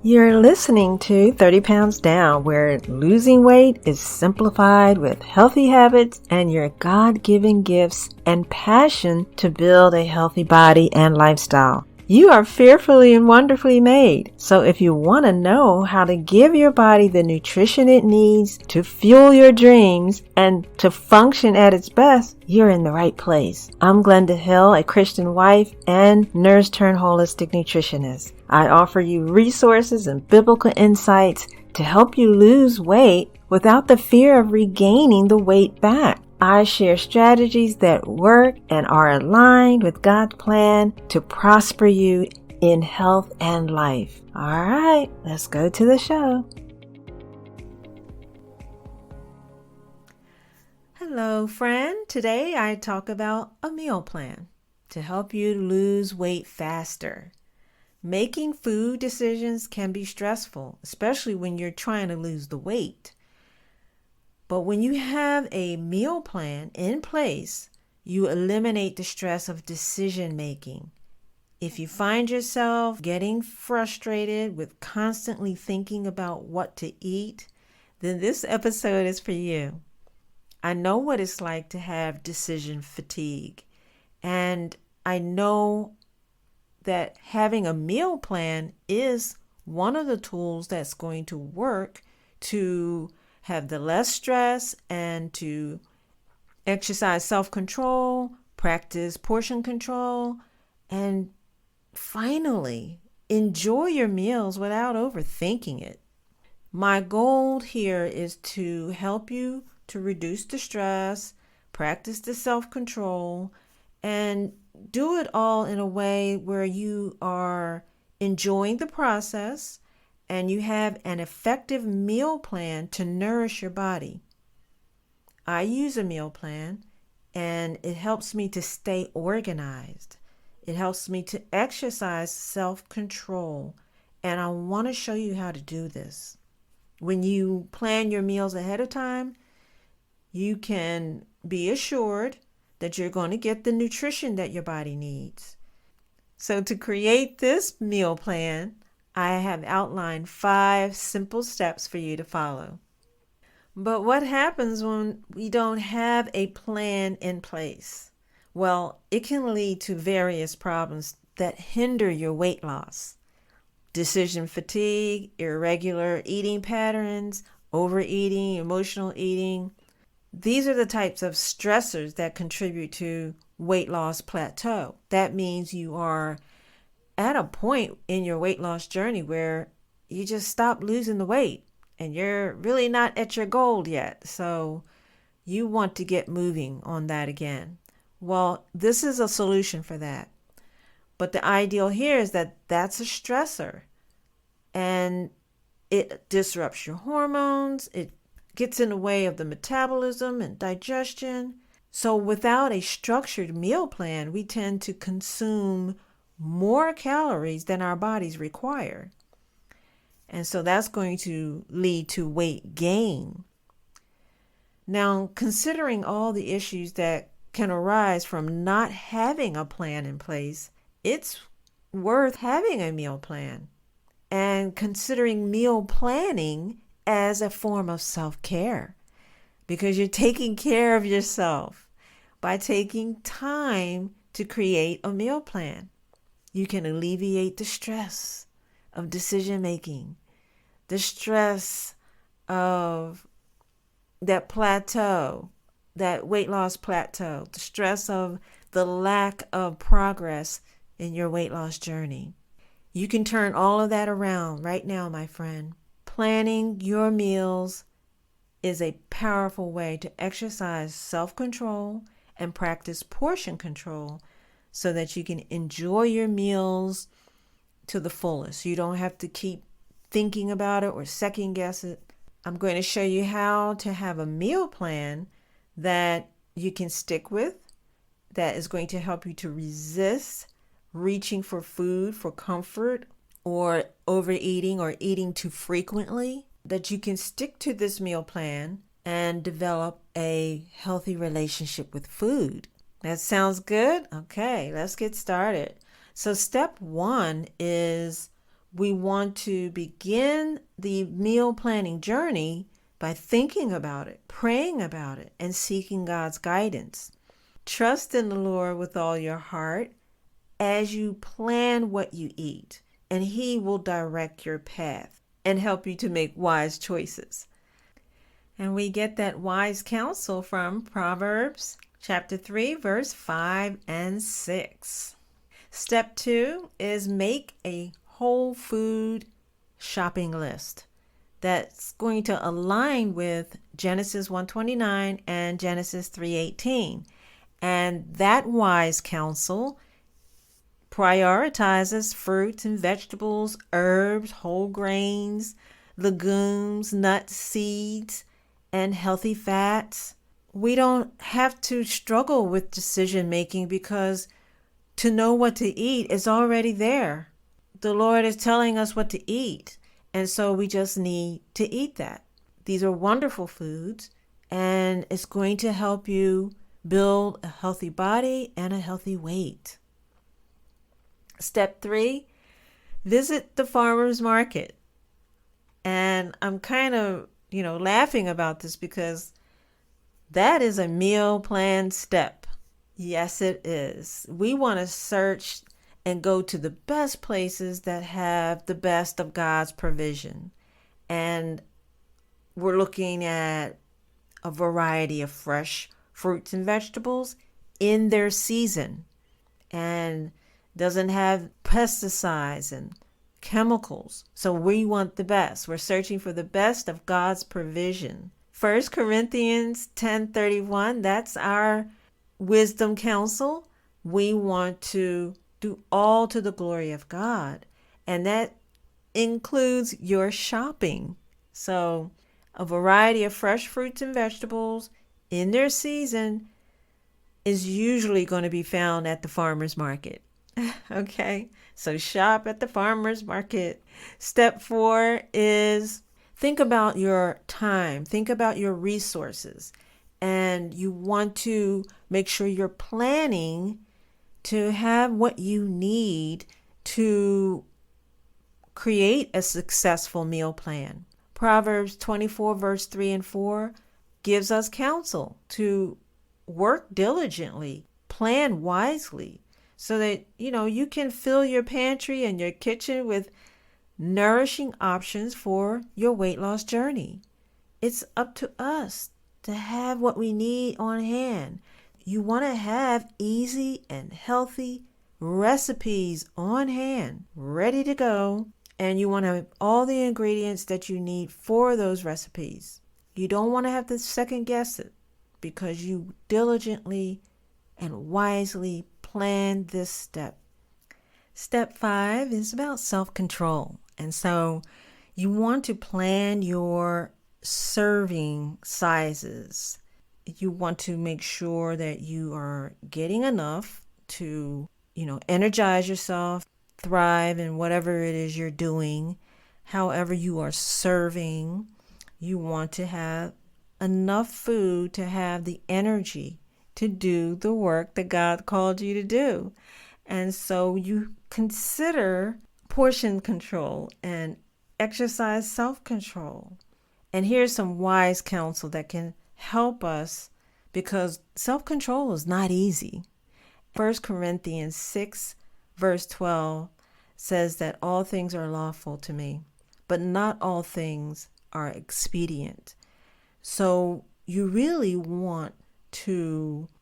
You're listening to 30 Pounds Down, where losing weight is simplified with healthy habits and your God-given gifts and passion to build a healthy body and lifestyle. You are fearfully and wonderfully made. So if you want to know how to give your body the nutrition it needs to fuel your dreams and to function at its best, you're in the right place. I'm Glenda Hill, a Christian wife and nurse turned holistic nutritionist. I offer you resources and biblical insights to help you lose weight without the fear of regaining the weight back. I share strategies that work and are aligned with God's plan to prosper you in health and life. All right, let's go to the show. Hello, friend. Today I talk about a meal plan to help you lose weight faster. Making food decisions can be stressful, especially when you're trying to lose the weight. But when you have a meal plan in place, you eliminate the stress of decision making. If you find yourself getting frustrated with constantly thinking about what to eat, then this episode is for you. I know what it's like to have decision fatigue, and I know that having a meal plan is one of the tools that's going to work to have the less stress and to exercise self-control, practice portion control, and finally enjoy your meals without overthinking it. My goal here is to help you to reduce the stress, practice the self-control, and do it all in a way where you are enjoying the process and you have an effective meal plan to nourish your body. I use a meal plan and it helps me to stay organized. It helps me to exercise self-control, and I want to show you how to do this. When you plan your meals ahead of time, you can be assured that you're going to get the nutrition that your body needs. So to create this meal plan, I have outlined 5 simple steps for you to follow. But what happens when we don't have a plan in place? Well, it can lead to various problems that hinder your weight loss. Decision fatigue, irregular eating patterns, overeating, emotional eating. These are the types of stressors that contribute to weight loss plateau. That means you are at a point in your weight loss journey where you just stop losing the weight and you're really not at your goal yet. So you want to get moving on that again. Well, this is a solution for that. But the ideal here is that that's a stressor and it disrupts your hormones. It gets in the way of the metabolism and digestion. So without a structured meal plan, we tend to consume more calories than our bodies require. And so that's going to lead to weight gain. Now, considering all the issues that can arise from not having a plan in place, it's worth having a meal plan and considering meal planning as a form of self-care, because you're taking care of yourself by taking time to create a meal plan. You can alleviate the stress of decision making, the stress of that plateau, that weight loss plateau, the stress of the lack of progress in your weight loss journey. You can turn all of that around right now, my friend. Planning your meals is a powerful way to exercise self-control and practice portion control so that you can enjoy your meals to the fullest. You don't have to keep thinking about it or second guess it. I'm going to show you how to have a meal plan that you can stick with, that is going to help you to resist reaching for food for comfort or overeating or eating too frequently, that you can stick to this meal plan and develop a healthy relationship with food. That sounds good? Okay, let's get started. So step 1 is We want to begin the meal planning journey by thinking about it, praying about it, and seeking God's guidance. Trust in the Lord with all your heart as you plan what you eat, and He will direct your path and help you to make wise choices. And we get that wise counsel from Proverbs chapter 3, verse 5 and 6. Step 2 is make a whole food shopping list that's going to align with Genesis 1:29 and Genesis 3:18. And that wise counsel prioritizes fruits and vegetables, herbs, whole grains, legumes, nuts, seeds, and healthy fats. We don't have to struggle with decision making because to know what to eat is already there. The Lord is telling us what to eat, and so we just need to eat that. These are wonderful foods, and it's going to help you build a healthy body and a healthy weight. Step 3, visit the farmer's market. And I'm kind of, laughing about this because that is a meal plan step. Yes, it is. We want to search and go to the best places that have the best of God's provision. And we're looking at a variety of fresh fruits and vegetables in their season and doesn't have pesticides and chemicals. So we want the best. We're searching for the best of God's provision. 1 Corinthians 10:31, that's our wisdom counsel. We want to do all to the glory of God, and that includes your shopping. So a variety of fresh fruits and vegetables in their season is usually going to be found at the farmer's market. Okay, so shop at the farmer's market. Step 4 is think about your time, think about your resources, and you want to make sure you're planning to have what you need to create a successful meal plan. Proverbs 24, verse 3 and 4 gives us counsel to work diligently, plan wisely, so that, you can fill your pantry and your kitchen with nourishing options for your weight loss journey. It's up to us to have what we need on hand. You want to have easy and healthy recipes on hand, ready to go, and you want to have all the ingredients that you need for those recipes. You don't want to have to second guess it because you diligently and wisely plan this step. Step 5 is about self-control. And so you want to plan your serving sizes. You want to make sure that you are getting enough to, energize yourself, thrive in whatever it is you're doing. However you are serving, you want to have enough food to have the energy to do the work that God called you to do. And so you consider portion control and exercise self-control. And here's some wise counsel that can help us because self-control is not easy. 1 Corinthians 6, verse 12 says that all things are lawful to me, but not all things are expedient. So you really want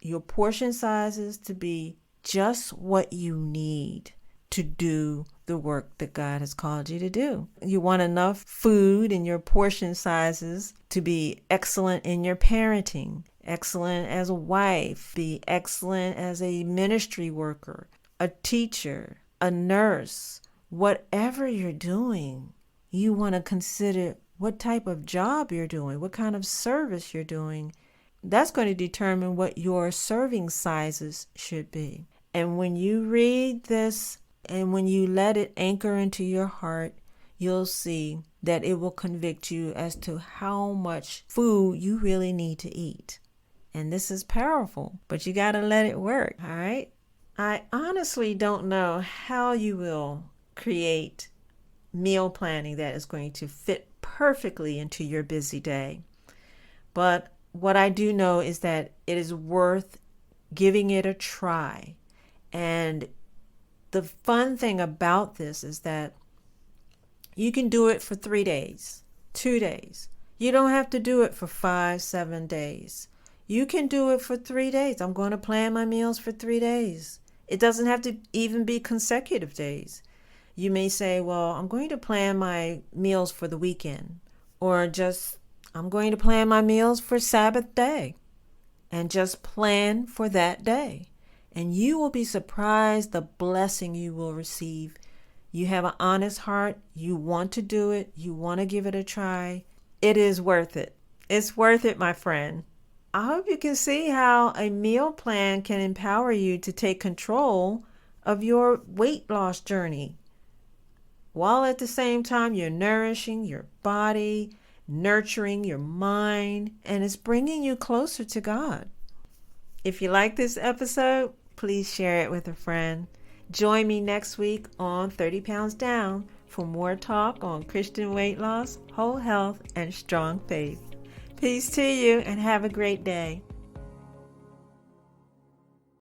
your portion sizes to be just what you need to do the work that God has called you to do. You want enough food in your portion sizes to be excellent in your parenting, excellent as a wife, be excellent as a ministry worker, a teacher, a nurse. Whatever you're doing, you want to consider what type of job you're doing, what kind of service you're doing. That's going to determine what your serving sizes should be. And when you read this and when you let it anchor into your heart, you'll see that it will convict you as to how much food you really need to eat. And this is powerful, but you got to let it work, all right? I honestly don't know how you will create meal planning that is going to fit perfectly into your busy day. But what I do know is that it is worth giving it a try. And the fun thing about this is that you can do it for 3 days, 2 days. You don't have to do it for 5, 7 days. You can do it for 3 days. I'm going to plan my meals for 3 days. It doesn't have to even be consecutive days. You may say, well, I'm going to plan my meals for the weekend, or just I'm going to plan my meals for Sabbath day, and just plan for that day. And you will be surprised the blessing you will receive. You have an honest heart. You want to do it. You want to give it a try. It is worth it. It's worth it, my friend. I hope you can see how a meal plan can empower you to take control of your weight loss journey, while at the same time you're nourishing your body, nurturing your mind, and it's bringing you closer to God. If you like this episode, please share it with a friend. Join me next week on 30 Pounds Down for more talk on Christian weight loss, whole health, and strong faith. Peace to you and have a great day.